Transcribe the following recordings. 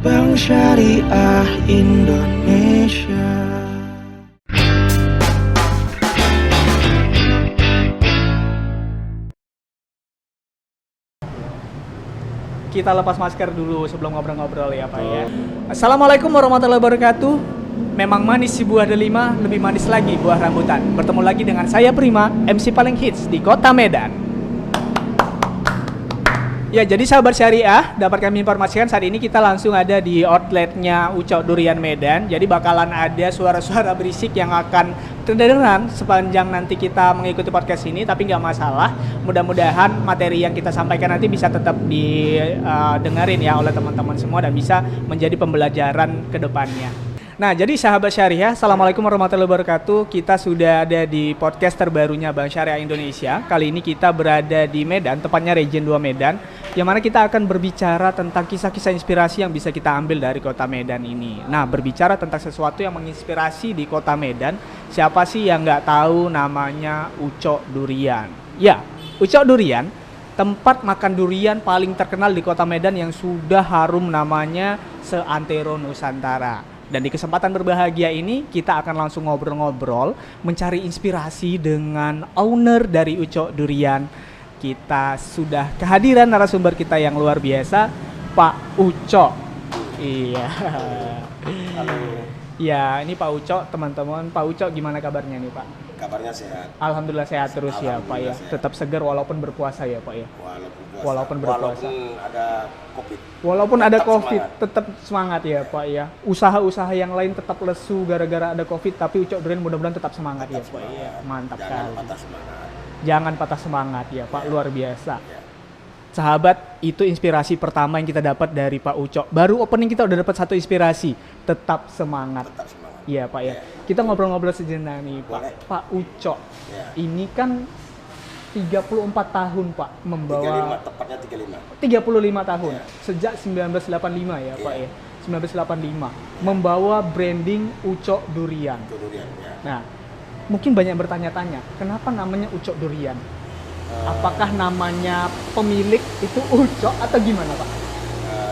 Bank Syariah Indonesia. Kita lepas masker dulu sebelum ngobrol-ngobrol ya Pak ya. Assalamualaikum warahmatullahi wabarakatuh. Memang manis si buah delima, lebih manis lagi buah rambutan. Bertemu lagi dengan saya Prima, MC paling hits di Kota Medan. Ya, jadi sahabat syariah, dapat kami informasikan saat ini kita langsung ada di outletnya Ucok Durian Medan. Jadi bakalan ada suara-suara berisik yang akan terdengar sepanjang nanti kita mengikuti podcast ini, tapi nggak masalah. Mudah-mudahan materi yang kita sampaikan nanti bisa tetap didengarin ya oleh teman-teman semua dan bisa menjadi pembelajaran ke depannya. Nah, jadi sahabat syariah, Assalamualaikum warahmatullahi wabarakatuh. Kita sudah ada di podcast terbarunya Bank Syariah Indonesia. Kali ini kita berada di Medan, tepatnya Region 2 Medan, yang mana kita akan berbicara tentang kisah-kisah inspirasi yang bisa kita ambil dari kota Medan ini. Nah, berbicara tentang sesuatu yang menginspirasi di kota Medan, siapa sih yang nggak tahu namanya Ucok Durian? Ya, Ucok Durian, tempat makan durian paling terkenal di kota Medan yang sudah harum namanya seantero Nusantara. Dan di kesempatan berbahagia ini kita akan langsung ngobrol-ngobrol, mencari inspirasi dengan owner dari Ucok Durian. Kita sudah kehadiran narasumber kita yang luar biasa, Pak Ucok. Iya. Halo. Ya, ini Pak Ucok, teman-teman. Pak Ucok gimana kabarnya nih, Pak? Kabarnya sehat. Alhamdulillah sehat terus ya, Pak ya. Sehat. Tetap segar walaupun berpuasa ya, Pak ya. Walaupun berpuasa. Walaupun ada Covid. Walaupun ada Tetap Covid, semangat. tetap semangat ya, Pak ya. Usaha-usaha yang lain tetap lesu gara-gara ada Covid, tapi Ucok Durian mudah-mudahan tetap semangat ya, Pak. Iya, mantap Jangan sekali. patah semangat. Jangan patah semangat ya, Pak. Ya. Luar biasa. Ya. Sahabat, itu inspirasi pertama yang kita dapat dari Pak Ucok. Baru opening kita udah dapat satu inspirasi, tetap semangat. Tetap semangat. Iya, Pak ya. Ya. Kita ngobrol-ngobrol sejenak nih, Pak. Boleh. Pak Ucok. Ya. Ini kan 34 tahun, Pak, membawa 35, tepatnya 35. 35 tahun. Ya. Sejak 1985 ya, Pak Iya. ya. 1985 membawa branding Ucok Durian. Itu durian ya. Nah, mungkin banyak bertanya-tanya, kenapa namanya Ucok Durian? Apakah namanya pemilik itu Ucok atau gimana, Pak?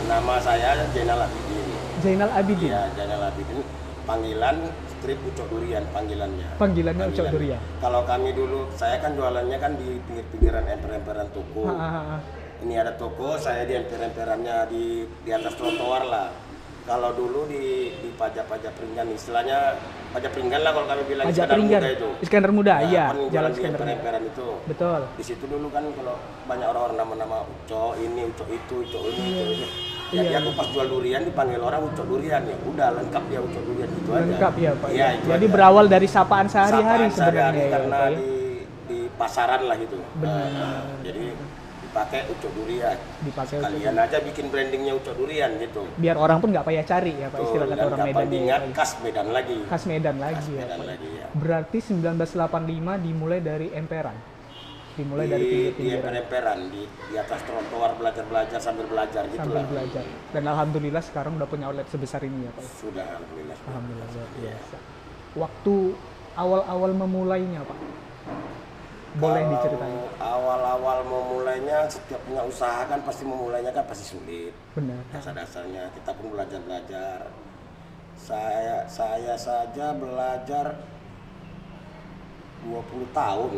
Nama saya Zainal Abidin. Zainal Abidin. Iya, Zainal Abidin. Panggilan strip Ucok Durian panggilannya. Panggilannya Ucok Durian. Kalau kami dulu, saya kan jualannya kan di pinggir-pinggiran emper-emperan toko. Ini ada toko, saya di emper-emperannya di atas trotoar lah. Kalau dulu di pajak-pajak Pringgan, istilahnya pajak Pringgan lah kalau kami bilang. Pajak Iskandar Pringgan. Muda itu. Iskandar Muda, Nah, iya. kan Jalan jualan di Iskandar Muda. emper-emperan itu. Betul. Di situ dulu kan kalau banyak orang-orang nama-nama Ucok ini, Ucok itu, Ucok ini, Ucok ini. Jadi Iya. aku pas jual durian dipanggil orang Ucok Durian, ya udah lengkap ya Ucok Durian itu aja. Lengkap ya, Pak. Iya, itu Jadi aja. berawal dari sapaan sehari-hari Sapaan sebenarnya sehari-hari ya, karena Pak ya. di pasaran lah gitu. Benar. Jadi dipakai Ucok Durian. Dipakai Ucok Kalian aja bikin brandingnya Ucok Durian gitu. Biar orang pun nggak payah cari ya, Pak, Tuh, istilah kata dan orang kapan Medan diingat ya, Pak. khas Medan lagi. Khas Medan lagi Khas ya, Medan Pak. lagi ya. Berarti 1985 dimulai dari emperan. Dimulai dari Di pinggir-pinggiran emper-emperan di atas trotoar belajar sambil belajar gitu sambil lah. belajar. Dan alhamdulillah sekarang udah punya outlet sebesar ini ya, Pak. Sudah alhamdulillah. Alhamdulillah luar biasa. Waktu awal-awal memulainya, Pak, boleh Kalau diceritain? awal-awal memulainya, setiap punya usaha kan pasti memulainya kan pasti sulit. Benar. Dasar-dasarnya kita pun belajar. Saya saja belajar 20 tahun.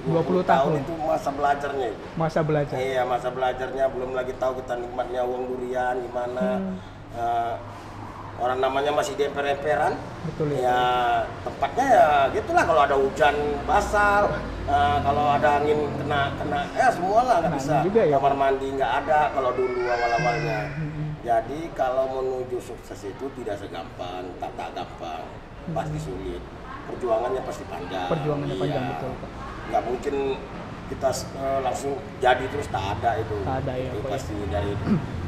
20 tahun itu masa belajarnya itu. Masa belajar. Iya, masa belajarnya belum lagi tahu kita nikmatnya uang durian gimana. Orang namanya masih di emper-emperan. Betul ya. Ya tempatnya ya gitulah, kalau ada hujan basah, kalau ada angin kena semua lah nggak Kena bisa. juga ya, Kamar mandi nggak ada kalau dulu awal-awalnya. Jadi kalau menuju sukses itu tidak segampang, tak gampang, pasti sulit. Perjuangannya pasti panjang. Perjuangannya panjang, Iya. betul, Pak. Nggak mungkin kita langsung jadi terus, tak ada itu. Tak ada ya, Itu Pak, ya. pasti dari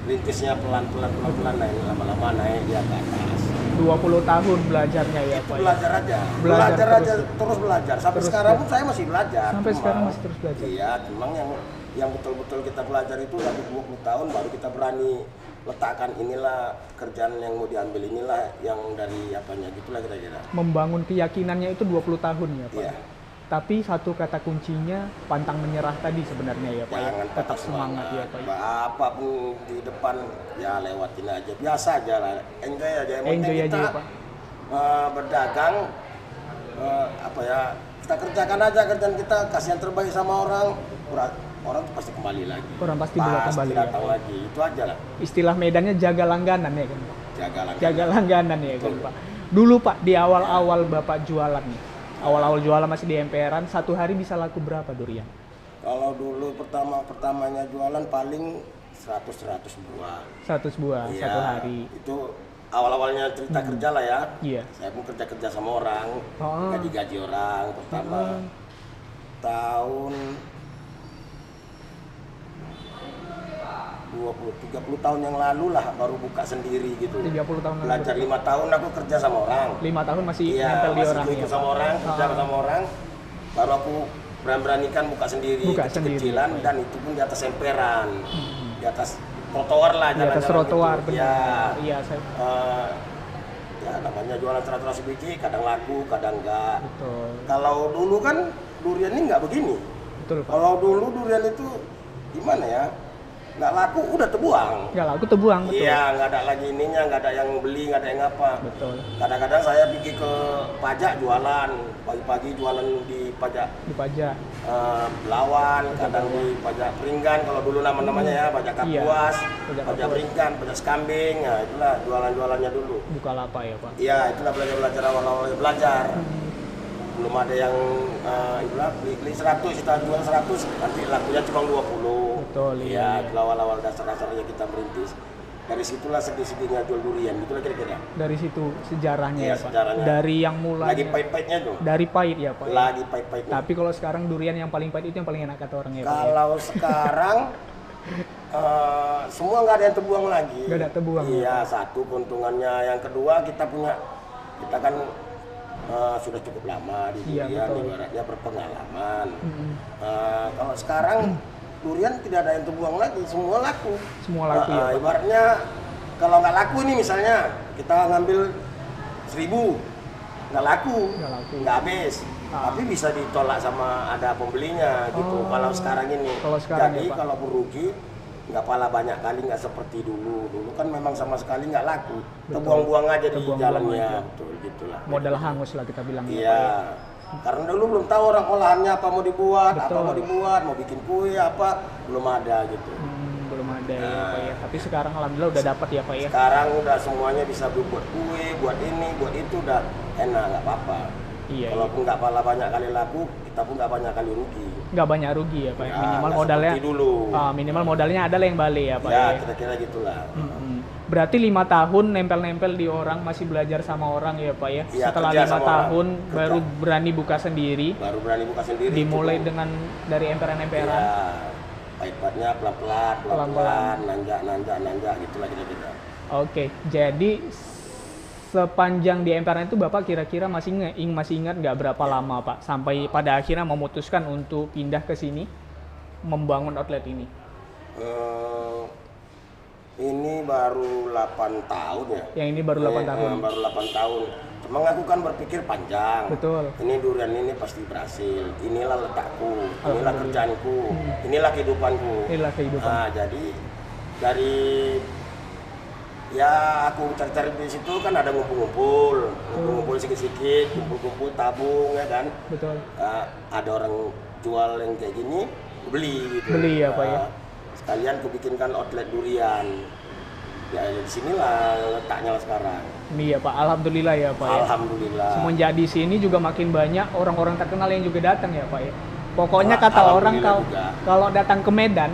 rintisnya pelan-pelan naik, lama-lama naik dia ke atas. 20 tahun belajarnya ya, Itu Pak. belajar aja, Belajar aja, terus belajar. Sampai Terus sekarang belajar. pun saya masih belajar. Sampai Cuma- sekarang masih terus belajar. Iya, memang yang betul-betul kita belajar itu dari 20 tahun baru kita berani letakkan inilah kerjaan yang mau diambil, inilah yang dari apanya, gitulah kira-kira. Membangun keyakinannya itu 20 tahun ya, Pak. Iya. Tapi satu kata kuncinya pantang menyerah tadi sebenarnya ya Pak. Jangan Tetap semangat ya Pak. Apapun di depan ya lewatin aja, biasa aja lah, enjoy aja. Yang penting Enjoy aja kita ya Pak. berdagang, apa ya, kita kerjakan aja kerjaan kita, kasih yang terbaik sama orang, orang tuh pasti kembali lagi. Orang pasti boleh kembali ya, datang Pak. lagi, itu aja lah. Istilah Medannya jaga langganan ya kan Pak. Jaga Langganan ya kan Pak. Dulu Pak di awal-awal Bapak jualan nih. Awal-awal jualan masih di emperan, satu hari bisa laku berapa durian? Kalau dulu pertamanya jualan paling 100 buah. 100 buah Iya, satu hari. Itu awal-awalnya cerita kerja lah ya. Iya. Saya pun kerja sama orang, Oh. gaji orang pertama. Tahun 20-30 tahun yang lalu lah baru buka sendiri gitu. 30 tahun lalu. Belajar 5 tahun aku kerja sama orang. 5 tahun masih Iya, nempel di masih orang ikut ya. sama orang, kerja sama orang. Baru aku beranikan buka sendiri, kecil-kecilan, dan itu pun di atas emperan. Di atas trotoar lah, Di atas trotoar gitu. benar. Iya, saya Ya namanya jualan 100 biji, kadang laku, kadang enggak. betul. Kalau dulu kan durian ini nggak begini. Betul Pak. Kalau dulu durian itu gimana ya? Nggak laku, udah terbuang. Enggak laku terbuang betul. Iya, nggak ada lagi ininya, nggak ada yang beli, nggak ada yang apa. Betul. Kadang-kadang saya pergi ke pajak jualan, pagi-pagi jualan di pajak Dipajak. Belawan, kadang di pajak Peringgan, kalau dulu namanya ya, pajak Iya, Kapuas, pajak pajak Kapuas. Peringgan, pajak Sekambing, nah itulah jualan-jualannya dulu. Bukalapak ya Pak. Iya, itulah belajar awal-awal belajar. Belum ada yang itulah beli 100, kita jual 100, nanti lakunya cuma 20. Betul, iya. Iya, itu awal-awal dasar-dasarnya kita merintis. Dari situlah sedih-sedihnya jual durian, gitulah kira-kira. Dari situ sejarahnya Iya, ya Pak. sejarahnya. Dari yang mulai Lagi pahit-pahitnya tuh. dari pahit ya Pak. Lagi pahit-pahitnya. Tapi kalau sekarang durian yang paling pahit itu yang paling enak kata orang ya Pak. Kalau sekarang semua nggak ada yang terbuang lagi. Nggak ada terbuang. Iya, satu keuntungannya. Yang kedua kita kan sudah cukup lama di Iya, durian, betul. ibaratnya berpengalaman. Kalau sekarang durian tidak ada yang terbuang lagi, semua laku. Semua laku ya Pak. Ibaratnya kalau nggak laku ini misalnya kita ngambil 1000, nggak laku, nggak habis. Tapi bisa ditolak sama ada pembelinya gitu. Kalau sekarang ini, Kalau sekarang jadi ya, Pak. kalau berugi nggak pala banyak kali, nggak seperti dulu. Dulu kan memang sama sekali nggak laku, terbuang-buang aja di Terbuang-buang jalannya, aja. betul gitulah. Modal hangus lah kita bilang ya Pak. Iya. Karena dulu belum tahu orang olahannya apa mau dibuat, Betul. mau bikin kue apa, belum ada gitu. Belum ada ya Pak ya. Tapi sekarang alhamdulillah udah dapat ya Pak ya. Sekarang udah semuanya bisa buat kue, buat ini, buat itu, udah enak, nggak apa-apa. Iya. Walaupun nggak pala banyak kali laku, kita pun nggak banyak kali rugi. Nggak banyak rugi ya Pak. Ya, Minimal nggak modalnya. seperti dulu. Minimal modalnya ada lah yang balik ya Pak Ya, ya. kira-kira gitulah. Berarti 5 tahun nempel-nempel di orang, masih belajar sama orang ya Pak ya. Iya, Setelah kerja 5 sama tahun orang. baru Kerja. berani buka sendiri. Baru berani buka sendiri. Dimulai cukup. dengan dari emperan-emperan. Ya, pahit-pahitnya pelan-pelan, nanjak, gitulah kira-kira. Oke, jadi sepanjang di emperan itu Bapak kira-kira masih ingat nggak berapa lama Pak sampai pada akhirnya memutuskan untuk pindah ke sini membangun outlet ini? Ini baru 8 tahun ya. Yang ini baru 8 tahun. Baru 8 tahun. Cuma aku kan berpikir panjang. Betul. Ini durian ini pasti berhasil. Inilah letakku, inilah Alhamdulillah. kerjaanku, inilah kehidupanku. Inilah kehidupan. Nah, jadi dari ya aku cari-cari di situ kan ada ngumpul-ngumpul sedikit-sedikit, kumpul-kumpul tabung ya kan. Betul. Ada orang jual yang kayak gini, beli gitu. Beli ya, Pak, ya. Sekalian aku bikinkan outlet durian. Ya di sinilah letaknya sekarang. Iya Pak, alhamdulillah ya Pak ya. Alhamdulillah. Semenjak di sini juga makin banyak orang-orang terkenal yang juga datang ya Pak ya. Pokoknya kata orang Alhamdulillah juga. kalau datang ke Medan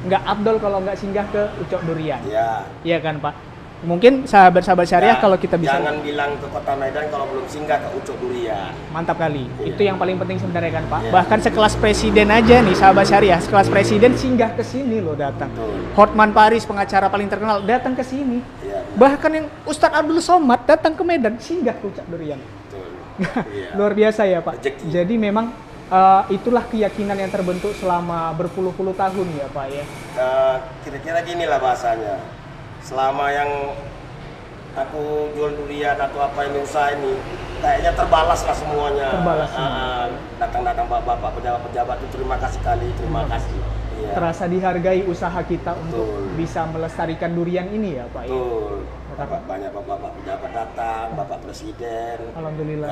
nggak afdol kalau nggak singgah ke Ucok Durian. Ya. Iya kan Pak? Mungkin sahabat-sahabat syariah Ya, kalau kita bisa jangan bilang ke Kota Medan kalau belum singgah ke Ucok Durian. mantap kali. Iya. Itu yang paling penting sebenarnya kan Pak. Iya. Bahkan sekelas presiden aja nih sahabat syariah, sekelas presiden singgah ke sini loh datang. Betul. Hotman Paris pengacara paling terkenal datang ke sini. Iya. Bahkan yang Ustadz Abdul Somad datang ke Medan singgah ke Ucok Durian. Betul. Iya. Luar biasa ya Pak. Rezeki. Jadi memang itulah keyakinan yang terbentuk selama berpuluh-puluh tahun ya Pak ya. Kira-kira gini lah bahasanya. Selama yang aku jual durian atau apa yang usaha ini, kayaknya terbalas lah semuanya. Terbalas semua. Datang-datang bapak pejabat-pejabat itu terima kasih kali, terima kasih. Iya. Terasa dihargai usaha kita untuk Betul. bisa melestarikan durian ini ya Pak ya. Betul. Banyak bapak pejabat datang, bapak presiden. Alhamdulillah.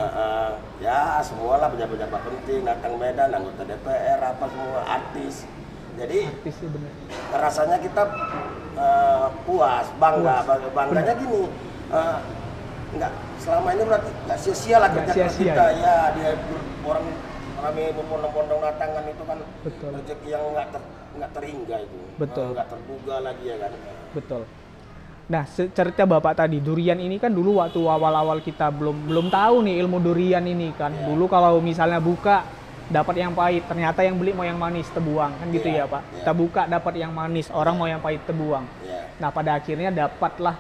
Ya semualah pejabat-pejabat penting datang Medan, anggota DPR apa semua artis. Jadi Artis sih bener. rasanya kita puas, bangganya gini. Enggak selama ini berarti nggak sia-sia lah Nggak kerja keras sia-sia, kita ya dia orang rame berbondong-bondong datang kan itu kan Betul. rezeki yang nggak terhingga itu. Betul. Nggak terduga lagi ya kan. Betul. Nah, cerita Bapak tadi, durian ini kan dulu waktu awal-awal kita belum tahu nih ilmu durian ini kan. Iya. Dulu kalau misalnya buka dapat yang pahit, ternyata yang beli mau yang manis, tebuang kan gitu Iya, ya Pak. iya. Kita buka dapat yang manis, orang mau yang pahit, tebuang. Ya. Nah, pada akhirnya dapatlah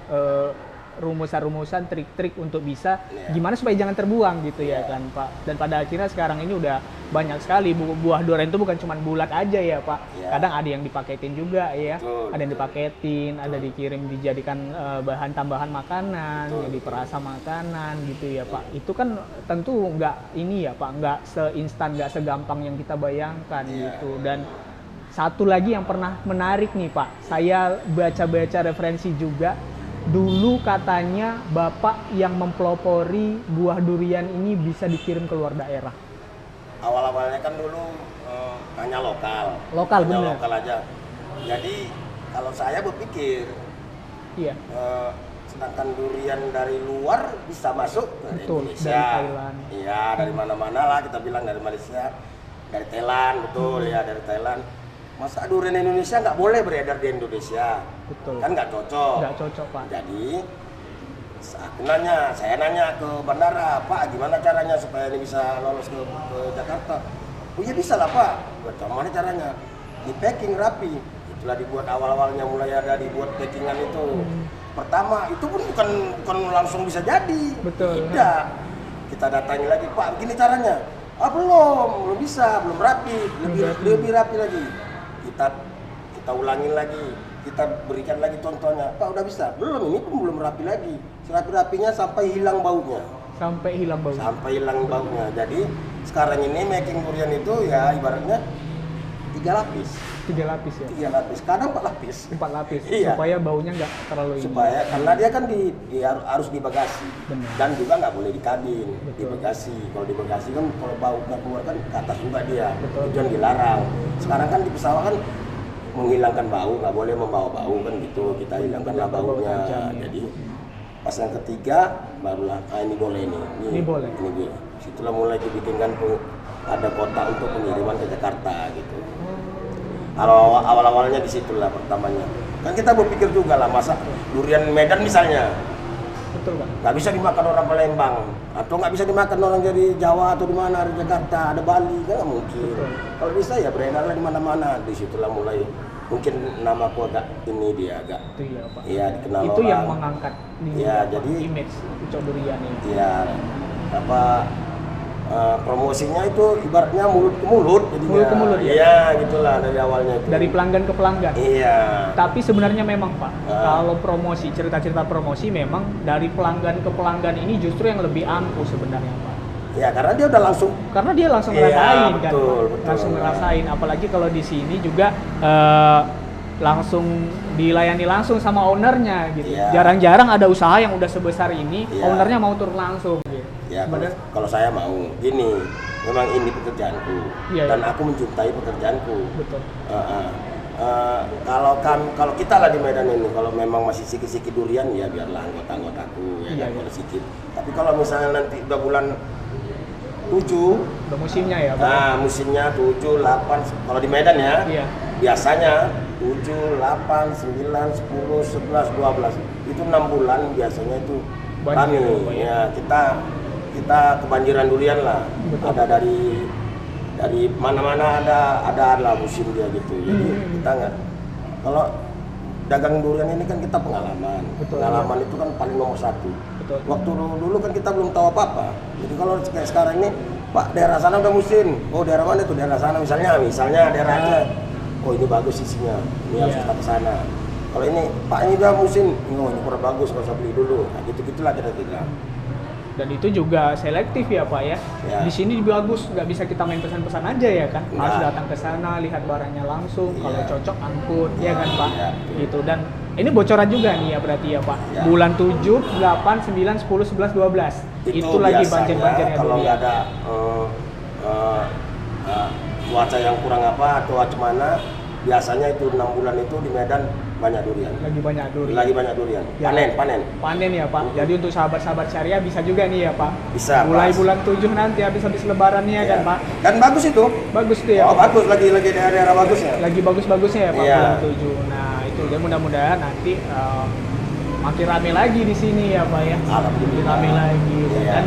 rumusan-rumusan, trik-trik untuk bisa Iya. gimana supaya jangan terbuang gitu ya Iya. kan Pak. Dan pada akhirnya sekarang ini udah banyak sekali buah durian itu bukan cuma bulat aja ya Pak. Iya. Kadang ada yang dipaketin juga ya. Betul, Ada yang betul. dipaketin, ada dikirim dijadikan bahan tambahan makanan, Betul, jadi perasa makanan gitu ya Pak. Itu kan tentu nggak ini ya Pak, nggak seinstan, nggak segampang yang kita bayangkan Iya. gitu. Dan satu lagi yang pernah menarik nih Pak, saya baca-baca referensi juga. Dulu katanya Bapak yang mempelopori buah durian ini bisa dikirim ke luar daerah. Awal-awalnya kan dulu hanya lokal. Lokal, Hanya bener. lokal aja. Jadi kalau saya berpikir Iya, sedangkan durian dari luar bisa masuk ke Betul, Indonesia. dari Thailand. Iya, dari mana-mana lah kita bilang dari Malaysia, dari Thailand, betul ya dari Thailand. Masa durian Indonesia nggak boleh beredar di Indonesia? betul. Kan nggak cocok. Nggak cocok Pak. Jadi saya nanya ke bandara, Pak gimana caranya supaya ini bisa lolos ke Jakarta? Oh iya bisa lah Pak. Bagaimana caranya? Di packing rapi. Itulah dibuat awal-awalnya mulai ada dibuat packingan itu. Pertama itu pun bukan langsung bisa jadi. Betul. Tidak. Kita datangi lagi Pak, begini caranya. Belum bisa, belum rapi, lebih rapi lagi. Kita ulangin lagi, kita berikan lagi contohnya. Pak udah bisa, belum ini pun belum rapi lagi. Serapi-rapinya sampai hilang baunya. Sampai hilang bau. Sampai hilang baunya. Jadi sekarang ini making durian itu ya ibaratnya 3 lapis. 3 lapis ya. 3 lapis, kadang 4 lapis. 4 lapis Iya. supaya baunya nggak terlalu ini. Supaya karena dia kan harus di bagasi. Benar. Dan juga nggak boleh di kabin, di Betul. bagasi. Kalau di bagasi kan kalau bau nggak keluar kan ke atas juga dia. Betul. Tujuan dilarang. Sekarang kan di pesawat kan menghilangkan bau, nggak boleh membawa bau kan gitu. Kita hilangkanlah Bau baunya. tajam, ya. Jadi pas yang ketiga barulah ini boleh nih. Ini boleh. Ini boleh. Situlah mulai dibikinkan ada kotak untuk pengiriman ke Jakarta gitu. Kalau awal-awalnya di situlah pertamanya. Kan kita berpikir juga lah, masa durian Medan misalnya Betul Pak. nggak bisa dimakan orang Palembang atau nggak bisa dimakan orang dari Jawa atau di mana, di Jakarta, ada Bali, kan nggak mungkin. Betul. Kalau bisa ya beredarlah di mana-mana. Di situlah mulai mungkin namaku agak ini dia agak Itu ya Pak. iya dikenal Itu orang. yang mengangkat Iya, apa, jadi image Ucok Durian ini. Iya apa promosinya itu ibaratnya mulut ke mulut jadinya. Mulut ke mulut, ya? Iya, gitulah dari awalnya itu. Dari pelanggan ke pelanggan. Iya. Tapi sebenarnya memang Pak, Ah. kalau promosi, cerita-cerita promosi memang dari pelanggan ke pelanggan ini justru yang lebih ampuh sebenarnya Pak. Ya, karena dia udah langsung Karena dia langsung Iya, ngerasain kan, betul, Pak. betul. Langsung ngerasain. Apalagi kalau di sini juga langsung dilayani langsung sama ownernya gitu. Iya. Jarang-jarang ada usaha yang udah sebesar ini, Iya. ownernya mau turun langsung. Gitu. ya Bener? kalau saya mau gini, memang ini pekerjaanku Iya, dan iya. aku mencintai pekerjaanku. Betul. Kalau kita lah di Medan ini, kalau memang masih sikit-sikit durian ya biarlah anggota-anggotaku ya Iya, kan, iya. boleh sikit. Tapi kalau misalnya nanti udah bulan 7, Udah musimnya ya, Pak. nah musimnya 7, 8, kalau di Medan ya, Iya. biasanya 7, 8, 9, 10, 11, 12 itu 6 bulan biasanya itu Banjir, kami Pak, ya kita kebanjiran durian lah. Betul. Ada dari mana-mana ada lah musim dia gitu. Jadi kita nggak, kalau dagang durian ini kan kita pengalaman. Betul, Pengalaman itu kan paling nomor 1. Betul. Waktu dulu kan kita belum tahu apa-apa. Jadi kalau kayak sekarang ini, Pak daerah sana udah musim. Oh daerah mana tuh? Daerah sana misalnya daerah aja. Oh ini bagus isinya. Ini harus Iya. kita ke sana. Kalau ini Pak ini udah musim. Oh ini kurang bagus, nggak usah beli dulu. Nah, gitu-gitulah kira-kira. Dan itu juga selektif ya Pak ya. Ya. Di sini bagus, nggak bisa kita main pesan-pesan aja ya kan. Harus Nggak. datang ke sana, lihat barangnya langsung. Iya. Kalau cocok angkut, ya kan Pak. Iya. Gitu. Dan ini bocoran juga nih ya berarti ya Pak. Ya. Bulan 7, 8, 9, 10, 11, 12. Itu lagi biasanya banjir-banjirnya kalau durian. nggak ada cuaca yang kurang apa atau gimana, biasanya itu 6 bulan itu di Medan banyak durian. Lagi banyak durian. Lagi banyak durian. Ya. Panen. Panen ya Pak. Jadi untuk sahabat-sahabat syariah bisa juga nih ya Pak. Bisa, Mulai Mas. bulan 7 nanti habis-habis lebarannya Ya. kan Pak. Dan bagus itu. Bagus tuh ya Oh, Pak. bagus lagi daerah-daerah bagusnya. Lagi bagus-bagusnya ya Pak Iya. bulan 7. Nah, itu dan mudah-mudahan nanti makin rame lagi di sini ya Pak ya. Alhamdulillah. Makin rame lagi. Iya. Dan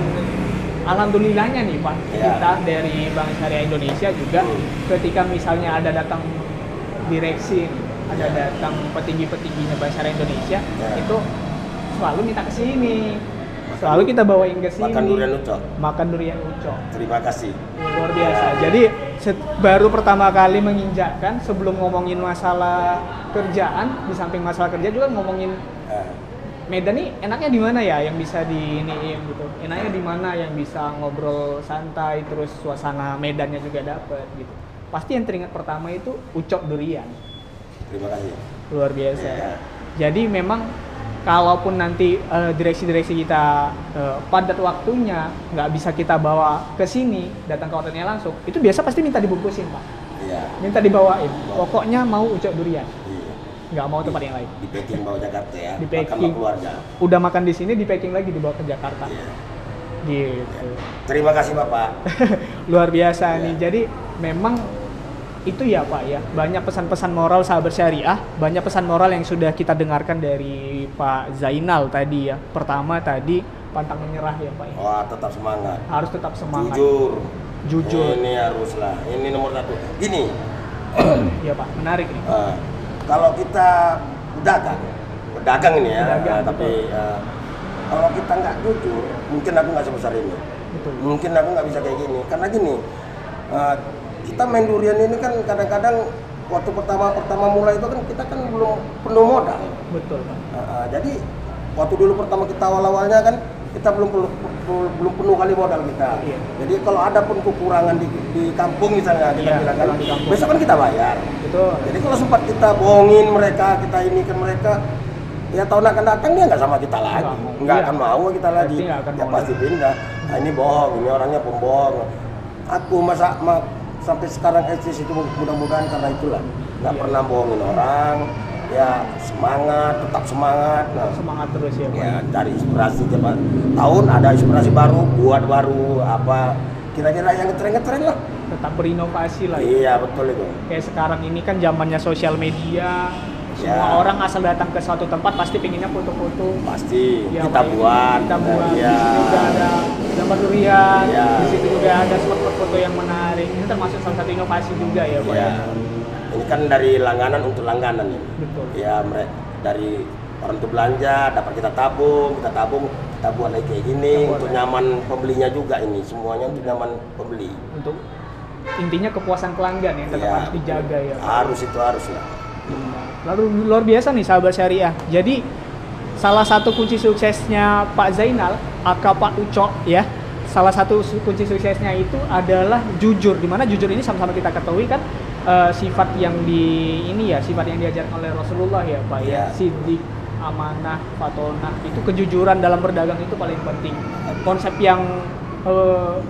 alhamdulillahnya nih Pak, Iya. kita dari Bank Syariah Indonesia juga ketika misalnya ada datang direksi, ada datang petinggi-petingginya Bank Syariah Indonesia, Iya. itu selalu minta ke sini. Selalu kita bawain ke sini. Makan durian ucok. Makan durian ucok. Terima kasih. Luar biasa. Jadi baru pertama kali menginjakkan sebelum ngomongin masalah kerjaan, di samping masalah kerja juga ngomongin Eh, Medan nih enaknya di mana ya yang bisa diiniin gitu. Enaknya di mana yang bisa ngobrol santai terus suasana Medannya juga dapet gitu. Pasti yang teringat pertama itu ucok durian. Terima kasih. Luar biasa. Iya. Jadi memang kalaupun nanti direksi-direksi kita padat waktunya, nggak bisa kita bawa ke sini, datang ke hotelnya langsung, itu biasa pasti minta dibungkusin Pak. Iya. Minta dibawain. Pokoknya mau ucok durian. Iya. Nggak mau tempat yang lain. Di packing bawa Jakarta ya. Di Makan packing. sama keluarga. Udah makan di sini, di packing lagi dibawa ke Jakarta. Iya. Gitu. Terima kasih Bapak. Luar biasa Ya. nih. Jadi memang itu ya Pak ya, banyak pesan-pesan moral sahabat syariah, banyak pesan moral yang sudah kita dengarkan dari Pak Zainal tadi ya. Pertama tadi pantang menyerah ya Pak ya. Wah, tetap semangat. Harus tetap semangat. Jujur. Jujur. Ini haruslah. Ini nomor 1. Gini, Ya Pak, menarik nih. kalau kita pedagang ini ya, Pedagang, tapi kalau kita nggak jujur, mungkin aku nggak sebesar ini. Betul. Mungkin aku nggak bisa kayak gini. Karena gini, kita main durian ini kan kadang-kadang waktu pertama mulai itu kan kita kan belum penuh modal. Betul Pak. Jadi waktu dulu pertama kita awal-awalnya kan kita belum penuh kali modal kita. Iya. Jadi kalau ada pun kekurangan di kampung misalnya kita Iya, bilang kan, di kampung. besok kan kita bayar. Betul. Jadi kalau sempat kita bohongin mereka, kita ini kan mereka, ya tahun akan datang dia nggak sama kita lagi, nggak Iya. akan mau kita lagi, Pasti nggak akan ya mau pasti pindah. Nah ini bohong, ini orangnya pembohong. Aku sampai sekarang eksis itu mudah-mudahan karena itulah nggak Iya. pernah bohongin orang, ya semangat, tetap semangat. Nah, Semangat terus ya Pak. ya cari inspirasi tiap tahun ada inspirasi baru, buat baru apa kira-kira yang ngetren lah. Tetap berinovasi lah ya. Iya betul itu. Kayak sekarang ini kan zamannya sosial media, semua Ya. orang asal datang ke suatu tempat pasti pengennya foto-foto. Pasti Ya, kita Pak, buat. kita buat. Ya. Di sini juga ada gambar durian, Ya. di situ juga ada spot foto yang menarik. Ini termasuk salah satu inovasi juga ya Pak. Ya. Ini kan dari langganan untuk langganan ini. Betul. Ya mereka dari orang tuh belanja, dapat kita tabung, kita buat lagi kayak gini Kita buat untuk lagi. nyaman pembelinya juga ini, semuanya untuk nyaman pembeli. Untuk intinya kepuasan pelanggan yang tetap Ya. harus dijaga ya Pak. Harus lah. Lalu luar biasa nih sahabat syariah. Jadi salah satu kunci suksesnya Pak Zainal, aka Pak Ucok ya. Salah satu kunci suksesnya itu adalah jujur. Dimana jujur ini sama-sama kita ketahui kan sifat yang sifat yang diajarkan oleh Rasulullah ya Pak ya. Ya. Siddiq, amanah, fatonah, itu kejujuran dalam berdagang itu paling penting. Konsep yang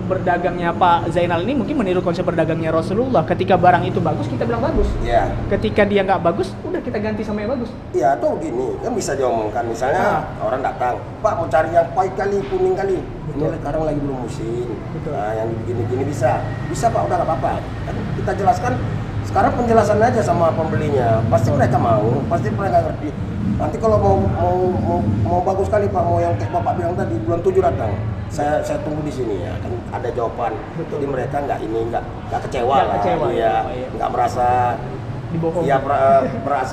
berdagangnya Pak Zainal ini mungkin meniru konsep berdagangnya Rasulullah. Ketika barang itu bagus kita bilang bagus. Ya. Ketika dia nggak bagus, udah kita ganti sama yang bagus. Ya atau gini kan bisa diomongkan misalnya orang datang, Pak mau cari yang pahit kali, kuning kali. Ini sekarang lagi belum musim. Betul. Nah yang gini bisa Pak udah nggak apa-apa. Kan kita jelaskan sekarang penjelasan aja sama pembelinya. Pasti mereka mau, pasti mereka ngerti. Nanti kalau mau bagus kali Pak, mau yang kayak Bapak bilang tadi bulan 7 datang. Saya tunggu di sini ya, kan ada jawaban. Betul. Jadi mereka nggak kecewa Nggak lah. kecewa, Iya, ya, Pak, ya. nggak merasa Dibohong. ya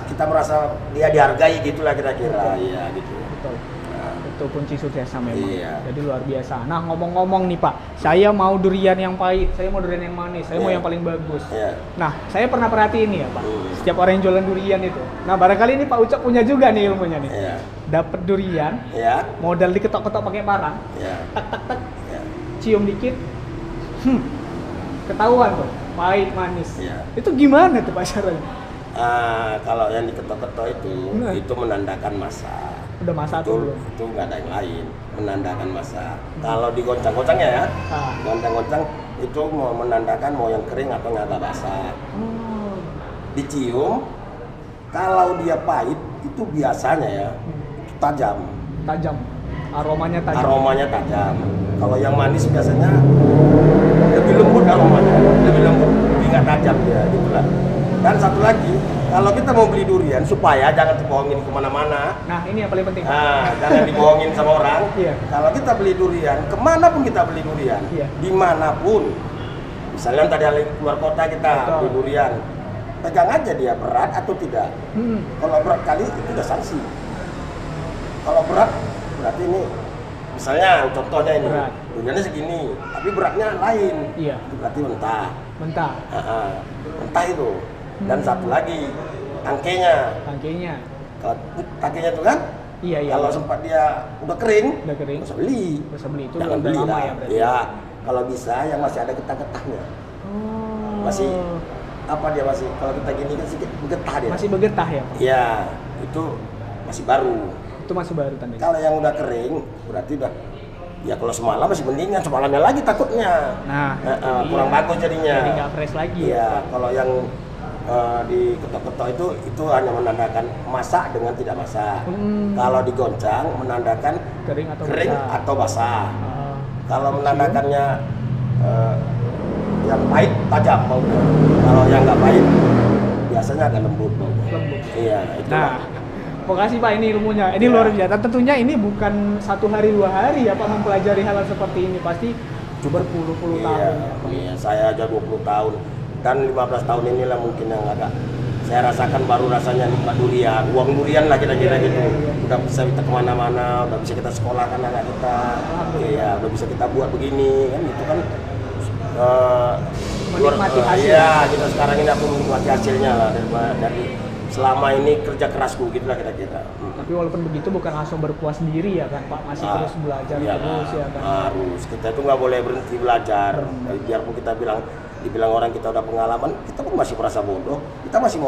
kita merasa dia dihargai gitulah kira-kira. Iya gitu. Betul. Itu kunci suksesnya memang. Iya. Jadi luar biasa. Nah, ngomong-ngomong nih Pak, saya mau durian yang pahit, saya mau durian yang manis, saya mau Iya. yang paling bagus. Iya. Nah, saya pernah perhatiin nih ya Pak, setiap orang yang jualan durian itu. Nah, barangkali ini Pak Ucok punya juga nih ilmunya nih. Iya. Dapat durian, Iya. modal diketok-ketok pakai parang, Iya. tak, Iya. cium dikit, ketahuan tuh, pahit manis. Iya. Itu gimana tuh Pak caranya? Kalau yang diketok-ketok Nah. itu menandakan masa. Udah masak tuh belum? Itu nggak ada yang lain, menandakan masa. Kalau digoncang-goncangnya ya, goncang-goncang itu mau menandakan mau yang kering atau nggak ada basah. Dicium, kalau dia pahit itu biasanya ya tajam, Tajam, aromanya tajam. aromanya tajam. Kalau yang manis biasanya lebih lembut aromanya, lebih lembut, lebih nggak tajam dia, gitulah. Dan satu lagi, kalau kita mau beli durian supaya jangan dibohongin kemana-mana. Nah, ini yang paling penting. Nah, jangan dibohongin sama orang. Iya. Kalau kita beli durian, kemanapun kita beli durian, Iya. dimanapun. Misalnya tadi keluar kota kita Betul. beli durian, pegang aja dia berat atau tidak. Kalau berat kali itu udah sanksi. Kalau berat berarti ini, misalnya contohnya ini, Berat. duriannya segini, tapi beratnya lain. Iya. Itu berarti mentah. Mentah, Mentah itu. Dan satu lagi, tangkenya. tangkainya. Kalau tangkenya itu kan, Iya, iya. kalau sempat dia udah kering, Udah kering. nggak usah beli. Bisa beli itu Jangan udah beli lama lah. ya berarti. Iya, kalau bisa yang masih ada getah-getahnya. Masih apa dia masih? Kalau kita gini kan sedikit getah dia. Masih bergetah ya Pak? Iya, itu masih baru. Itu masih baru tandanya. Kalau yang udah kering, berarti udah. Ya kalau semalam masih mendingan, semalamnya lagi takutnya. Nah, kurang bagus jadinya. Jadi nggak fresh lagi. Iya, ya, Pak? kalau yang di ketok-ketok itu hanya menandakan masak dengan tidak masak. Kalau digoncang menandakan Kering atau kering basah? atau basah. Ah, Kalau menandakannya yang pahit tajam baunya. Kalau yang nggak pahit biasanya agak lembut baunya. Lembut. Iya, itu. Nah, makasih Pak ini ilmunya. Ini Iya. luar biasa. Tentunya ini bukan 1 hari 2 hari ya Pak mempelajari hal seperti ini. Pasti berpuluh-puluh tahun Iya, ya Pak. iya, saya aja 20 tahun dan 15 tahun inilah mungkin yang agak saya rasakan baru rasanya nikmat durian, uang durian lah kira-kira gitu. Udah bisa kita kemana-mana, udah bisa kita sekolahkan anak kita, iya, udah bisa kita buat begini kan, itu kan Menikmati hasil. Iya, kita sekarang ini aku menikmati hasilnya lah dari selama ini kerja kerasku gitulah kira-kira. Tapi walaupun begitu bukan langsung berpuas diri ya kan Pak, masih terus belajar Iya, terus ya kan. harus kita itu nggak boleh berhenti belajar. Biarpun kita dibilang orang kita udah pengalaman, kita pun masih merasa bodoh, kita masih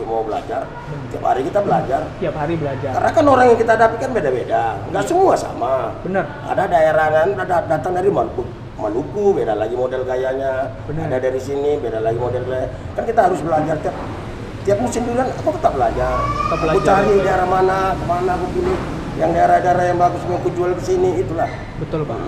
mau belajar. Tiap hari kita belajar, Tiap hari belajar. karena kan orang yang kita hadapi kan beda-beda, nggak semua sama. Bener. Ada daerah kan datang dari Maluku, beda lagi model gayanya. Bener. Ada dari sini, beda lagi model gaya. Kan kita harus belajar tiap musim durian, aku tetap belajar. Tetap Aku belajar, cari betul. daerah mana, kemana aku pilih. Yang daerah-daerah yang bagus mau aku jual ke sini, itulah. Betul Pak.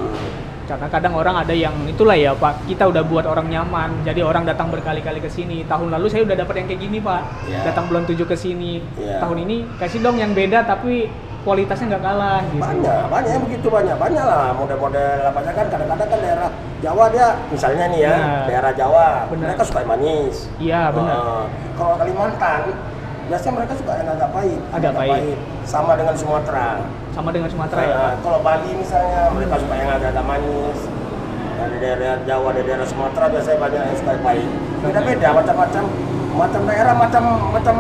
Karena kadang orang ada yang itulah ya Pak, kita udah buat orang nyaman, jadi orang datang berkali-kali ke sini. Tahun lalu saya udah dapat yang kayak gini Pak, Iya. datang bulan 7 ke sini. Iya. Tahun ini kasih dong yang beda tapi kualitasnya nggak kalah gitu. Banyak yang begitu banyak lah model-model apa kan kadang-kadang kan daerah Jawa dia misalnya nih ya, Benar. daerah Jawa Benar. mereka suka yang manis. Iya benar. Kalau Kalimantan biasanya mereka suka yang agak pahit. Agak pahit. Sama dengan Sumatera. Sama dengan Sumatera ya Pak. Kalau Bali misalnya mereka suka yang agak manis. Dari daerah Jawa, dari daerah Sumatera biasanya banyak yang suka yang pahit. Beda-beda macam daerah macam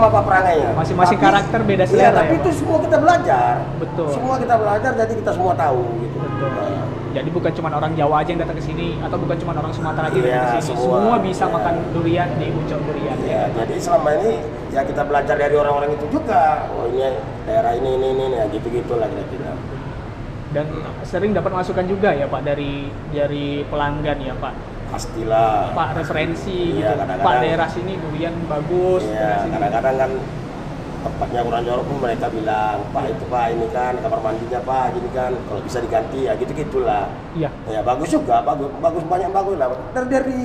apa perangainya. Masing-masing Tapi- karakter beda Iya, selera tapi ya, itu Pak. semua kita belajar. Betul. Semua kita belajar jadi kita semua tahu gitu. Betul. Nah, Jadi bukan cuma orang Jawa aja yang datang ke sini atau bukan cuma orang Sumatera aja yang Iya, datang ke sini. semua. Semua bisa Iya. makan durian di Ucok Durian. Ya, jadi selama ini ya kita belajar dari orang-orang itu juga. Oh ini daerah ini ya gitu-gitulah kira-kira. Dan sering dapat masukan juga ya Pak dari pelanggan ya Pak. Pastilah. Pak referensi Iya, gitu. kadang-kadang. Pak daerah sini durian bagus. daerah Iya, sini. kadang-kadang kan tempatnya kurang jorok pun mereka bilang, Pak itu Pak ini kan kamar mandinya Pak gini kan, kalau bisa diganti ya gitu-gitulah. Iya. Ya bagus juga, bagus banyak bagus lah. Dari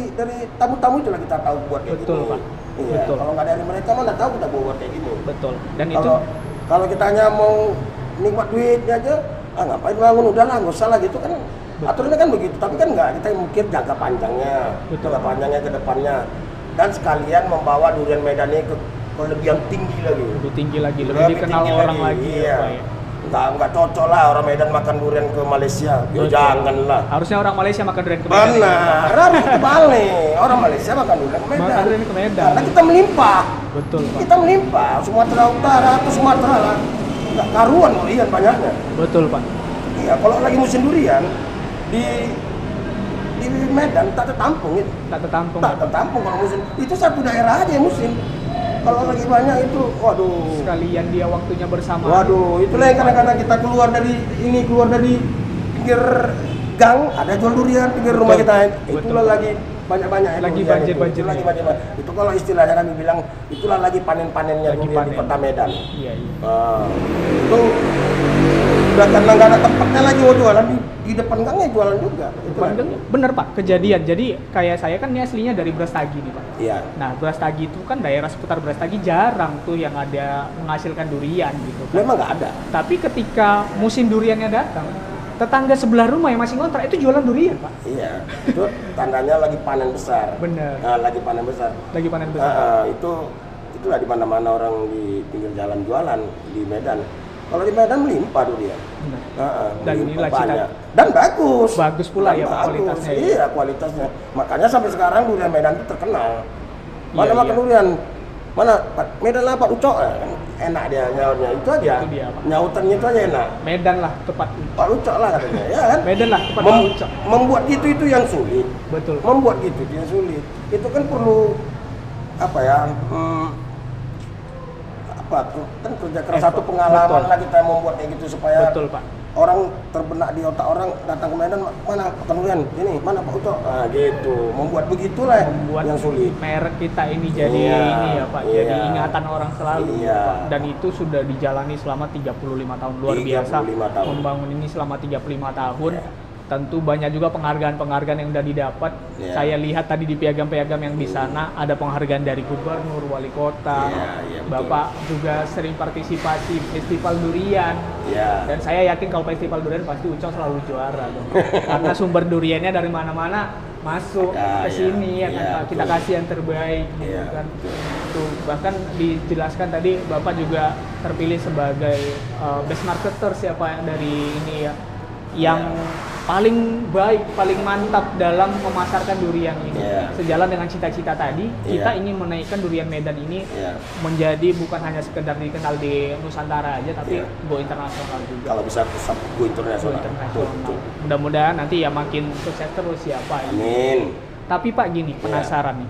tamu-tamu itulah kita tahu buat kayak Betul, gini. Pak. Iya, Betul. kalau nggak dari mereka mana tahu kita buat kayak gini. Betul. Dan itu Kalau kita hanya mau nikmat duitnya aja, ngapain bangun udahlah nggak usah lah gitu kan. Aturannya kan begitu, tapi kan nggak, kita mikir jangka panjangnya, Betul. jangka panjangnya ke depannya, dan sekalian membawa durian Medan ini ke lebih yang tinggi lagi. lebih tinggi lagi, lebih dikenal tinggi orang lagi iya. ya Pak ya. Nggak cocok lah orang Medan makan durian ke Malaysia. Ya jangan lah. Harusnya orang Malaysia makan durian ke Medan. Benar, harus kebalik. Orang Malaysia makan durian ke Medan. Makan durian ke Medan. Karena kita melimpah. Betul, Pak. Kita melimpah. Sumatera Utara atau Sumatera lah. Nggak karuan durian banyaknya. Betul, Pak. Iya, kalau lagi musim durian di Medan tak tertampung itu. Tak tertampung. Tak tertampung kalau musim. Itu satu daerah aja yang musim. Kalau lagi banyak itu, waduh. Sekalian dia waktunya bersama. Waduh, itulah yang kadang-kadang kita keluar dari pinggir gang, ada jual durian pinggir rumah kita. Itulah lagi banyak-banyak Lagi durian banjir-banjir. itu lagi banjir. Itu kalau istilahnya kami bilang, itulah lagi panen-panennya Lagi durian di panen. Kota Medan. Iya, iya. Itu udah karena nggak ada tempatnya lagi mau jualan di depan gangnya jualan juga. Itulah. Bener, Pak, kejadian. Jadi kayak saya kan ini aslinya dari Brastagi nih, Pak. Iya. Nah, Brastagi itu kan daerah seputar Brastagi jarang tuh yang ada menghasilkan durian gitu kan. Memang nggak ada. Tapi ketika musim duriannya datang, tetangga sebelah rumah yang masih ngontrak itu jualan durian, Pak. Iya. Itu tandanya lagi panen besar. Bener. Nah, lagi panen besar. Lagi panen besar. Itulah di mana-mana orang di pinggir jalan jualan di Medan. Kalau di Medan melimpah durian. Benar. Dan Melimpah inilah cita- banyak. Dan bagus. Bagus pula Dan ya, Pak, bagus. kualitasnya ya. Iya, kualitasnya. Makanya sampai sekarang durian Medan itu terkenal. Mana Iya, makan iya. durian? Mana Pak Medan apa Ucok? Enak dia nyautnya. Itu aja. Itu dia, Pak. Nyautannya itu aja enak. Medan lah tepat. Pak Ucok lah katanya, ya kan? Medan lah tepat Pak Ucok. Membuat itu yang sulit. Betul. Membuat gitu yang sulit. Itu kan perlu apa ya? Kan kerja keras, satu pengalaman Betul. lah kita membuat kayak gitu supaya Betul, Pak. orang terbenak di otak orang datang ke Medan, mana Pak durian ini, mana Pak Ucok, nah gitu, membuat begitulah Membuat yang sulit. merek kita ini jadi Iya, ini ya, Pak, jadi iya. ingatan orang selalu. Iya. Pak. Dan itu sudah dijalani selama 35 tahun, luar 35 biasa. tahun. Membangun ini selama 35 tahun. Iya. Tentu banyak juga penghargaan-penghargaan yang sudah didapat. Iya. Saya lihat tadi di piagam-piagam yang di sana ada penghargaan dari gubernur, wali kota. Iya, betul. Bapak juga sering partisipasi festival durian. Iya. Dan saya yakin kalau festival durian pasti Ucok selalu juara dong. Karena sumber duriannya dari mana-mana masuk Ya, ke sini ya ya, kan ya, Pak. Kita betul. kasih yang terbaik gitu Iya, kan. Tuh, bahkan dijelaskan tadi Bapak juga terpilih sebagai best marketer siapa yang dari ini ya yang paling baik, paling mantap dalam memasarkan durian ini. Iya. Sejalan dengan cita-cita tadi, Iya. kita ingin menaikkan durian Medan ini Iya. menjadi bukan hanya sekedar dikenal di Nusantara aja, tapi Iya. go internasional juga. Kalau bisa go Go internasional. internasional. Betul. Mudah-mudahan nanti ya makin sukses terus ya Pak. Amin. Tapi Pak gini, penasaran nih.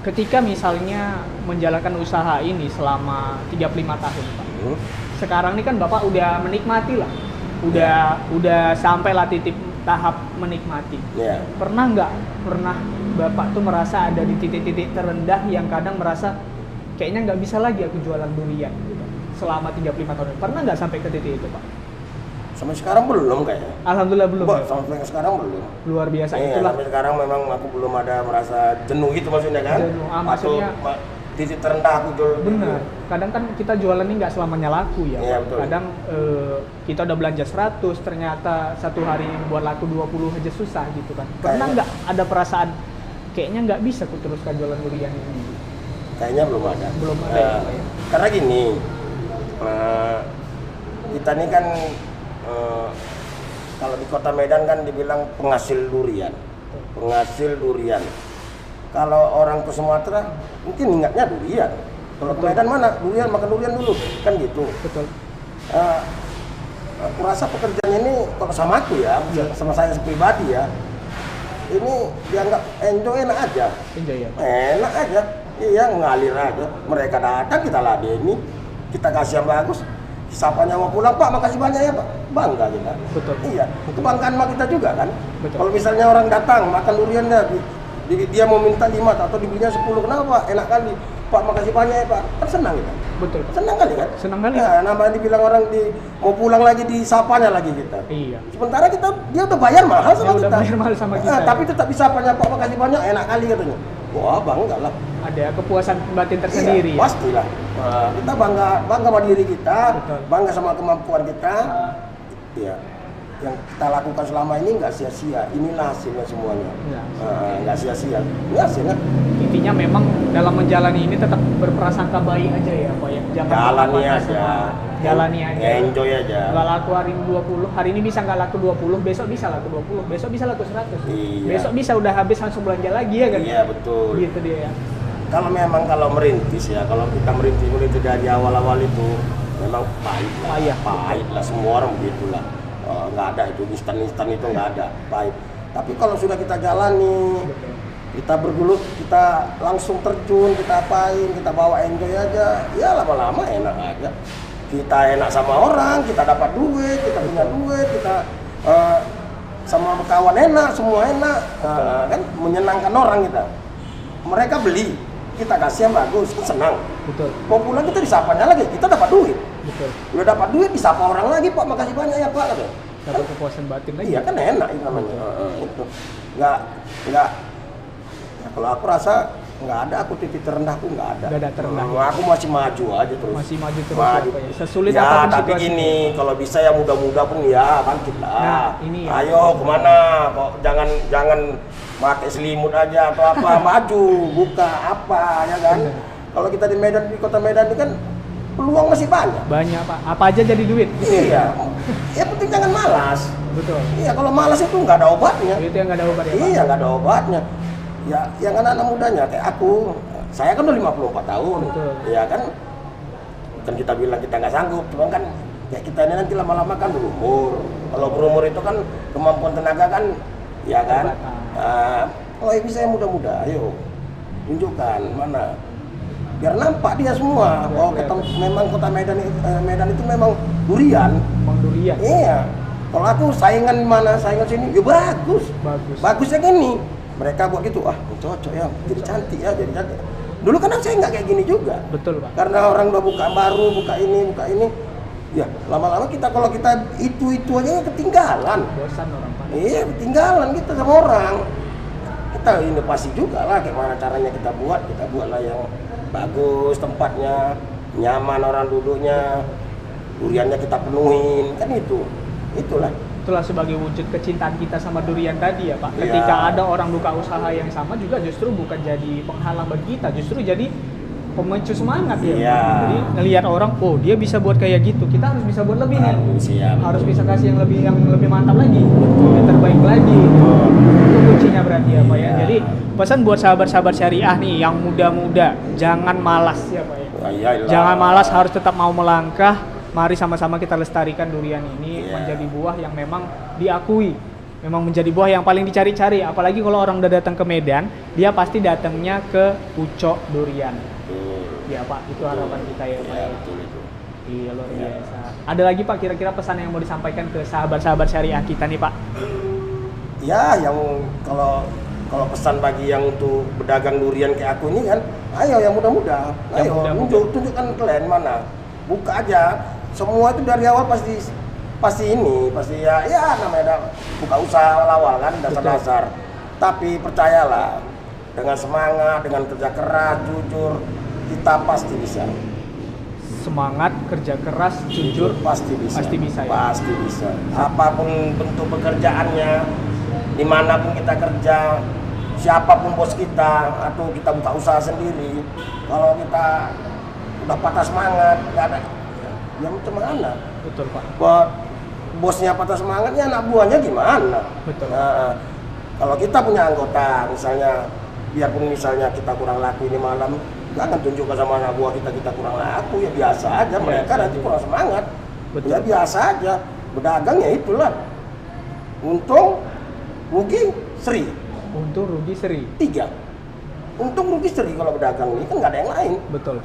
Ketika misalnya menjalankan usaha ini selama 35 tahun Pak. Sekarang ini kan Bapak udah menikmati lah. Udah sampailah titik tahap menikmati. Iya. Pernah Bapak tuh merasa ada di titik-titik terendah yang kadang merasa kayaknya nggak bisa lagi aku jualan durian gitu. Selama 35 tahun. Pernah nggak sampai ke titik itu, Pak? Sampai sekarang belum kayaknya. Alhamdulillah belum. Bah, Ya? sampai sekarang belum. Luar biasa Iya, itulah. sampai sekarang memang aku belum ada merasa jenuh gitu maksudnya kan. Jenuh, maksudnya titik terendah aku jual. Benar. Kadang kan kita jualan ini nggak selamanya laku ya. Iya, Pak. betul. Kadang kita udah belanja 100, ternyata satu hari buat laku 20 aja susah gitu kan. Pernah Kayaknya. nggak ada perasaan kayaknya nggak bisa aku teruskan jualan durian ini? Kayaknya belum ada. Belum ada ya, Pak, ya? Karena gini, kita ini kan kalau di Kota Medan kan dibilang penghasil durian. Penghasil durian. Kalau orang ke Sumatera mungkin ingatnya durian. Kalau ke Medan mana? Durian, makan durian dulu. Kan gitu. Betul. Aku rasa pekerjaan ini kalau sama aku ya, sama saya pribadi ya, ini dianggap enjoy enak aja. Enjoy ya. Enak aja, iya ngalir aja. Mereka datang kita ladeni, kita kasih yang bagus. Sapanya mau pulang, Pak makasih banyak ya Pak, bangga kita. Betul. Iya, kebanggaan sama kita juga kan. Betul. Kalau misalnya orang datang makan durian dia mau minta 5 atau dibelinya 10, kenapa Pak? Enak kali. Pak makasih banyak ya Pak, kan senang kita. Betul. Pak. Senang kali kan? Senang kali. Nah, nambah dibilang orang mau pulang lagi disapanya lagi kita. Iya. Sementara dia udah bayar mahal sama Dia kita. udah bayar mahal sama kita, ya. Tapi tetap disapanya Pak makasih banyak, enak kali katanya. Wah bangga lah. Ada kepuasan batin tersendiri. Iya, pastilah. Kita bangga sama diri kita, Betul. bangga sama kemampuan kita. Iya. yang kita lakukan selama ini nggak sia-sia. Inilah hasilnya semuanya. Ya. Nggak sia-sia. Ini hasilnya. Intinya memang dalam menjalani ini tetap berprasangka baik aja ya Pak ya. Jangan Jalani apa-apa aja. semua. Jalani aja. Enjoy aja. Nggak laku hari ini 20, hari ini bisa nggak laku 20, besok bisa laku 20, besok bisa laku 100. Iya. Besok bisa udah habis langsung belanja lagi ya kan? Iya betul. Gitu dia ya. Kalau memang kalau merintis ya, kalau kita merintis dari awal-awal itu memang pahit lah. Pahit lah, semua orang begitulah. Nggak ada itu instan itu nggak ada, pahit. Tapi kalau sudah kita jalani, kita bergelut, kita langsung terjun, kita apain, kita bawa enjoy aja, ya lama-lama enak aja. Kita enak sama orang, kita dapat duit, kita punya duit, kita sama kawan enak, semua enak, kan menyenangkan orang kita. Mereka beli, kita kasih yang bagus, kan senang. Betul. Mau pulang kita disapanya lagi, kita dapat duit. Betul. Udah dapat duit, disapa orang lagi, Pak, makasih banyak ya Pak. Kata. Dapat kepuasan batin lagi. Iya kan enak itu namanya. Itu. Nggak. Ya, kalau aku rasa nggak ada, aku titik terendahku nggak ada. Nggak ada terendah. Aku masih maju aja terus. Masih maju terus Maju. ya, Pak ya. Sesulit ya, apapun tapi situasi. gini, kalau bisa ya muda-muda pun ya bangkit lah. Nah, ini ya. Ayo kemana? Kok jangan pakai selimut aja atau apa, maju, buka apa ya kan? Kalau kita di Medan, di kota Medan itu kan peluang masih banyak. Banyak Pak. Apa aja jadi duit gitu ya. Iya. Ya penting jangan malas. Betul. Iya, kalau malas itu nggak ada obatnya. Itu yang nggak ada obat ya Pak. Iya, nggak ada obatnya. Ya, yang anak-anak mudanya kayak aku, saya kan udah 54 tahun. Betul. Iya kan? Kan kita bilang kita nggak sanggup, cuma kan kayak kita ini nanti lama-lama kan berumur. Kalau berumur itu kan kemampuan tenaga kan, ya kan? Oh ini saya muda-muda, ayo tunjukkan mana. Biar nampak dia semua. Oh, memang kota Medan itu memang durian. Bang durian. Iya. Kalau aku saingan mana, saingan sini, ya bagus. Bagusnya gini. Mereka buat gitu, cocok ya, jadi cantik ya, jadi cantik. Dulu kan saya nggak kayak gini juga. Betul Pak. Karena orang udah buka baru, buka ini. Ya, lama-lama kalau kita itu aja ketinggalan. Bosan orang Pak. Iya, ketinggalan kita sama orang. Kita inovasi juga lah, kayak mana caranya kita buatlah yang bagus tempatnya, nyaman orang duduknya, duriannya kita penuhin, kan itulah sebagai wujud kecintaan kita sama durian tadi ya Pak. Iya. Ketika ada orang buka usaha yang sama juga justru bukan jadi penghalang bagi kita, justru jadi pemicu semangat ya. Iya. Jadi ngelihat orang, oh dia bisa buat kayak gitu, kita harus bisa buat lebih nih. Harus bisa kasih yang lebih mantap lagi, yang terbaik lagi. Itu kuncinya berarti ya Pak ya. Jadi pesan buat sahabat-sahabat syariah nih yang muda-muda, jangan malas ya Pak ya. Jangan malas, harus tetap mau melangkah. Mari sama-sama kita lestarikan durian ini menjadi buah yang memang diakui, memang menjadi buah yang paling dicari-cari. Apalagi kalau orang udah datang ke Medan, dia pasti datangnya ke Ucok Durian. Ya Pak, itu harapan kita ya Pak. Iya, luar biasa. Ada lagi Pak kira-kira pesan yang mau disampaikan ke sahabat-sahabat syariah kita nih Pak? Ya, yang kalau pesan bagi yang untuk berdagang durian kayak aku ini kan, ayo yang muda-muda, ayo tunjukkan kalian mana, buka aja. Semua itu dari awal pasti ya namanya buka usaha awal kan, dasar-dasar. Tapi percayalah, dengan semangat, dengan kerja keras, jujur, kita pasti bisa. Semangat, kerja keras, jujur, pasti bisa. Ya? Pasti bisa. Apapun bentuk pekerjaannya, dimanapun kita kerja, siapapun bos kita, atau kita buka usaha sendiri, kalau kita udah patah semangat, nggak ada, ya macam mana? Betul Pak. Buat bosnya patah semangatnya, anak buahnya gimana? Betul. Nah, kalau kita punya anggota, misalnya, biarpun misalnya kita kurang laku ini malam, jangan tunjukkan sama anak buah kita kurang laku, ya biasa aja. Mereka nanti kurang semangat. Betul. Ya biasa aja. Berdagang ya itulah. Untung, rugi, seri. Untung, rugi, seri. 3. Untung, rugi, seri kalau berdagang ini kan nggak ada yang lain. Betul.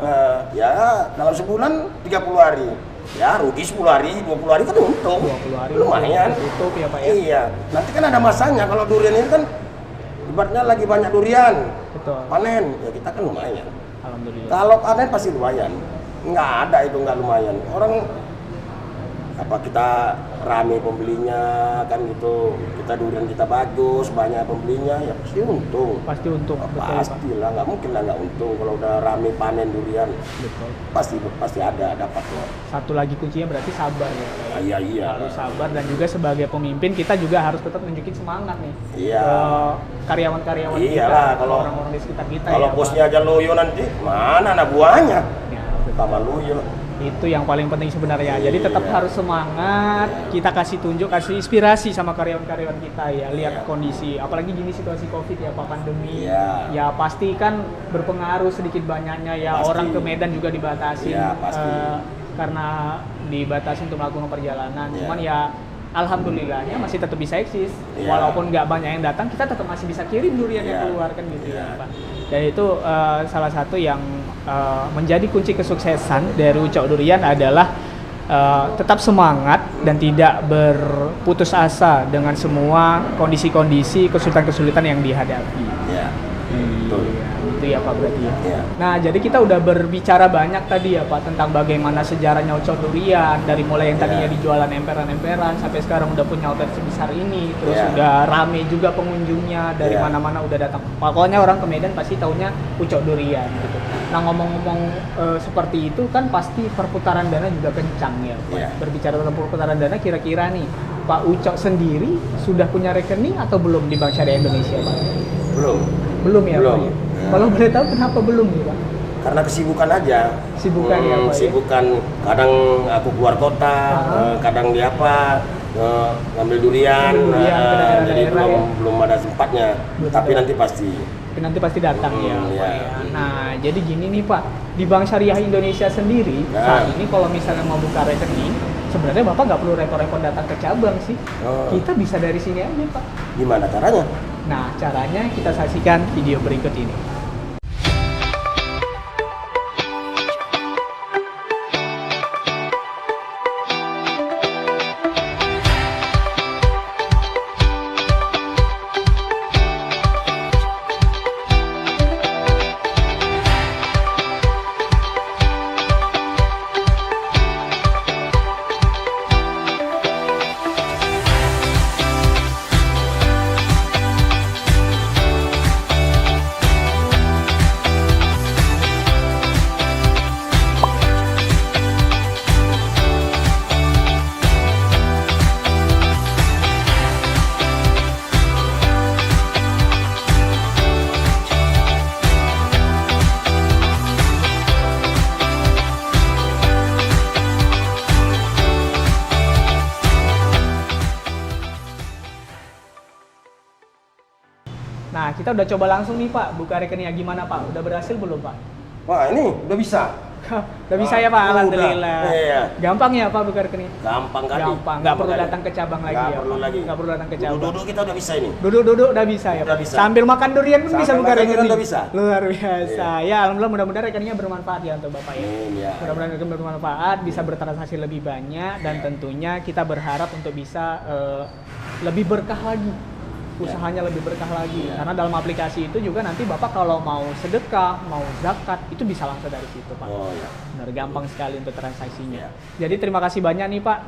Ya dalam sebulan 30 hari. Ya rugi 10 hari, 20 hari kan untung. 20 hari lumayan. Tutup ya Pak ya. Iya. Nanti kan ada masanya kalau durian ini kan ibaratnya lagi banyak durian. Betul. Panen, ya kita kan lumayan. Alhamdulillah. Kalau panen pasti lumayan. Nggak ada itu nggak lumayan. Orang apa kita rame pembelinya kan gitu, kita durian kita bagus, banyak pembelinya ya pasti untung. Pasti untung, betul ya, Pak. Pastilah, nggak mungkin lah nggak untung kalau udah rame panen durian. Betul. Pasti ada dapat loh. Satu lagi kuncinya berarti sabar ya. Iya. Harus sabar, dan juga sebagai pemimpin kita juga harus tetap nunjukin semangat nih. Iya. Ke karyawan-karyawan Iyalah, kita, kalau orang-orang di sekitar kita. Kalau ya, bosnya Pak. aja loyo nanti mana anak buahnya? Ya, betul. Sama loyo. Itu yang paling penting sebenarnya. Jadi tetap Iya. harus semangat. Kita kasih tunjuk, kasih inspirasi sama karyawan-karyawan kita ya. Lihat Iya. kondisi, apalagi gini situasi Covid ya, Pak, pandemi. Iya. Ya pasti kan berpengaruh sedikit banyaknya ya. Pasti. Orang ke Medan juga dibatasi. Iya, pasti. Karena dibatasi untuk melakukan perjalanan. Iya. Cuman ya alhamdulillahnya masih tetap bisa eksis. Iya. Walaupun nggak banyak yang datang, kita tetap masih bisa kirim durian yang Iya. keluar kan gitu Iya. ya, Pak. Dan itu salah satu yang menjadi kunci kesuksesan dari Ucok Durian adalah tetap semangat dan tidak berputus asa dengan semua kondisi-kondisi kesulitan-kesulitan yang dihadapi. Iya. Betul. Itu ya Pak berarti ya. Iya. Nah, jadi kita udah berbicara banyak tadi ya Pak tentang bagaimana sejarahnya Ucok Durian, dari mulai yang tadinya Iya. dijualan emperan-emperan sampai sekarang udah punya outlet sebesar ini, terus Iya. udah rame juga pengunjungnya dari Iya. mana-mana udah datang. Pokoknya orang ke Medan pasti taunya Ucok Durian gitu. Nah, ngomong-ngomong seperti itu kan pasti perputaran dana juga kencang ya Pak. Iya. Berbicara tentang perputaran dana, kira-kira nih Pak Ucok sendiri sudah punya rekening atau belum di Bank Syariah Indonesia Pak? Belum ya Belum. Pak? Ya? Kalau boleh tahu kenapa belum nih Pak? Karena kesibukan aja. Sibukan ya, Pak, ya? Sibukan. Kadang aku keluar kota, kadang di apa, ngambil durian. Ngambil durian ke daerah-daerah Jadi ya? belum ada sempatnya. Belum Tapi ada. nanti pasti. Nanti pasti datang ya Pak Iya. ya. Nah, jadi gini nih Pak, di Bank Syariah Indonesia sendiri Nah. saat ini kalau misalnya mau buka rekening, sebenarnya Bapak nggak perlu repot-repot datang ke cabang sih. Oh. Kita bisa dari sini aja Pak. Gimana caranya? Nah, caranya kita saksikan video berikut ini. Nah, kita udah coba langsung nih Pak, buka rekeningnya gimana Pak? Udah berhasil belum Pak? Wah, ini udah bisa. Udah bisa ya Pak, Udah. alhamdulillah. Iya. Gampang ya Pak buka rekening? Gampang kali. Gampang, nggak perlu datang ke cabang lagi Nggak ya perlu Pak? lagi. Nggak perlu datang ke cabang. Duduk-duduk kita udah bisa ini. Duduk-duduk udah bisa ya Udah Pak? bisa. Sambil makan durian pun bisa Sambil buka makan durian rekening? udah bisa. Luar biasa. Ya alhamdulillah, mudah-mudahan rekeningnya bermanfaat ya untuk Bapak ya. Amin, ya. Mudah-mudahan rekening bermanfaat, bisa bertransaksi lebih banyak, dan tentunya kita berharap untuk bisa lebih berkah lagi. Usahanya lebih berkah lagi. Ya. Karena dalam aplikasi itu juga nanti Bapak kalau mau sedekah, mau zakat, itu bisa langsung dari situ Pak. Oh ya. Benar, gampang sekali untuk transaksinya. Ya. Jadi terima kasih banyak nih Pak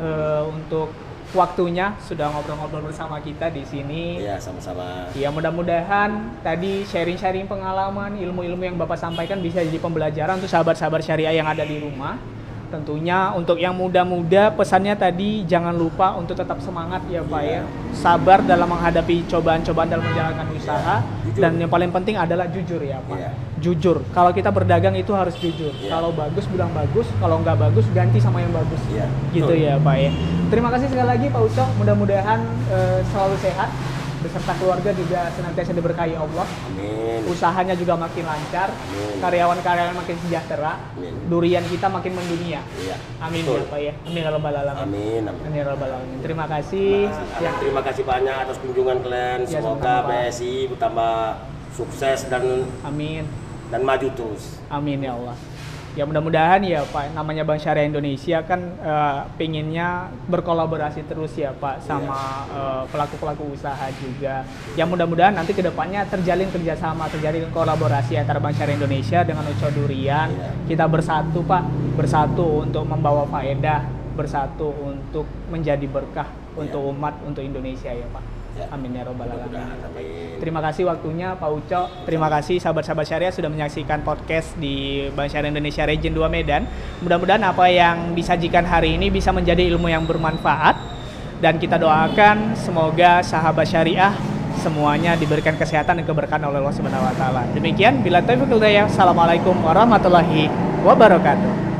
untuk waktunya sudah ngobrol-ngobrol bersama kita di sini. Iya, sama-sama. Ya, mudah-mudahan tadi sharing-sharing pengalaman, ilmu-ilmu yang Bapak sampaikan bisa jadi pembelajaran untuk sahabat-sahabat syariah yang ada di rumah. Tentunya untuk yang muda-muda, pesannya tadi jangan lupa untuk tetap semangat ya Pak ya. Sabar dalam menghadapi cobaan-cobaan dalam menjalankan usaha. Jujur. Dan yang paling penting adalah jujur ya Pak. Iya. Jujur, kalau kita berdagang itu harus jujur. Iya. Kalau bagus bilang bagus, kalau nggak bagus ganti sama yang bagus. Iya, Gitu betul. ya Pak ya. Terima kasih sekali lagi Pak Ucok, mudah-mudahan selalu sehat, beserta keluarga juga senantiasa diberkahi Allah. Amin. Usahanya juga makin lancar, Amin. karyawan-karyawan makin sejahtera, Amin. durian kita makin mendunia. Iya. Amin Betul. ya Pak ya. Amin ya rabbal alamin. Amin. Amin. Amin ya rabbal alamin. Terima kasih. Ya. Terima kasih banyak atas kunjungan kalian. Ya, Semoga sama-sama, Pak. BSI bertambah sukses Amin. dan maju terus. Amin ya Allah. Ya mudah-mudahan ya Pak, namanya Bank Syariah Indonesia kan pengennya berkolaborasi terus ya Pak sama pelaku-pelaku usaha juga. Ya mudah-mudahan nanti kedepannya terjalin kerjasama, terjalin kolaborasi antara Bank Syariah Indonesia dengan Ucok Durian. Iya. Kita bersatu Pak, bersatu untuk membawa faedah bersatu untuk menjadi berkah untuk umat, untuk Indonesia ya Pak. Ya. Amin ya robbal alamin. Amin. Terima kasih waktunya Pak Uco. Terima kasih sahabat-sahabat syariah sudah menyaksikan podcast di Bank Syariah Indonesia Region 2 Medan. Mudah-mudahan apa yang disajikan hari ini bisa menjadi ilmu yang bermanfaat, dan kita doakan semoga sahabat syariah semuanya diberikan kesehatan dan keberkahan oleh Allah Subhanahu wa taala. Demikian, bila taufiq wal hidayah. Assalamualaikum warahmatullahi wabarakatuh.